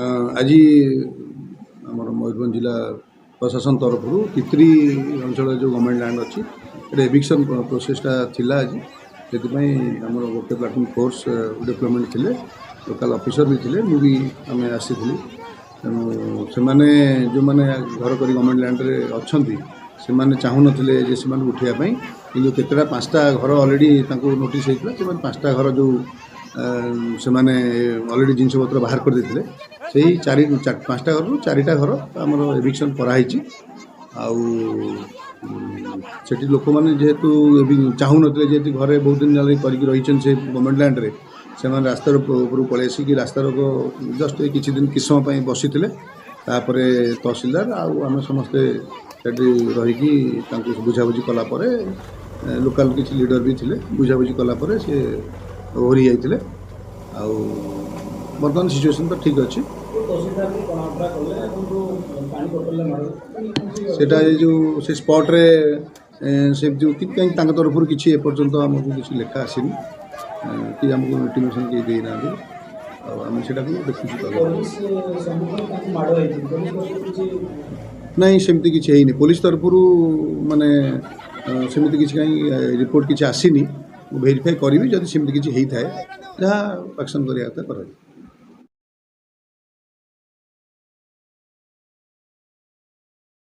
आज आम मयूरभंज जिला प्रशासन तरफ तित्री अंचल जो गवर्नमेंट लैंड अच्छी एविक्शन प्रोसेसटा थिला आज से आम गोटे प्लाटून फोर्स डेवलपमेंट थे लोकल ऑफिसर भी थे मुझे आम आसी तेणु से जो मैंने घर कर गवर्नमेंट लैंड रे अच्छा से चाहून से उठाई कि केतटा 5टा घर अलरेडी नोटिस होता है 5टा घर जो से अलरेडी जिनपतर बाहर कर देते से 5टा घर 4टा घर आमर एविक्शन कराई आठी लोक मैंने जेहेतु चाहून जेहेतु घरे बहुत दिन जाए करके रही से गवर्नमेंट लैंड रे से रास्तार ऊपर पलि आसिक रास्तार जस्ट किसी दिन किस समय बसी थे तहसीलदार आम समस्ते रहीकि बुझाबुझी कलापर लोकल किसी लीडर भी थे बुझाबुझी कलापर से ओहरी जाते बर्तमान सिचुएसन तो ठीक अच्छे सेटा जो से स्पॉट रे से जो कहीं तरफ किसी एपर्यंत आमको किसी लेखा आसनी कि आमको इंटिमेशन कहीं देना आम से नहीं सेमती किसी है पुलिस तरफ माने सेमती किसी कहीं रिपोर्ट किसी आसनी वेरीफाई करी जब सेमती किसी होता है जहाँ एक्शन करा कर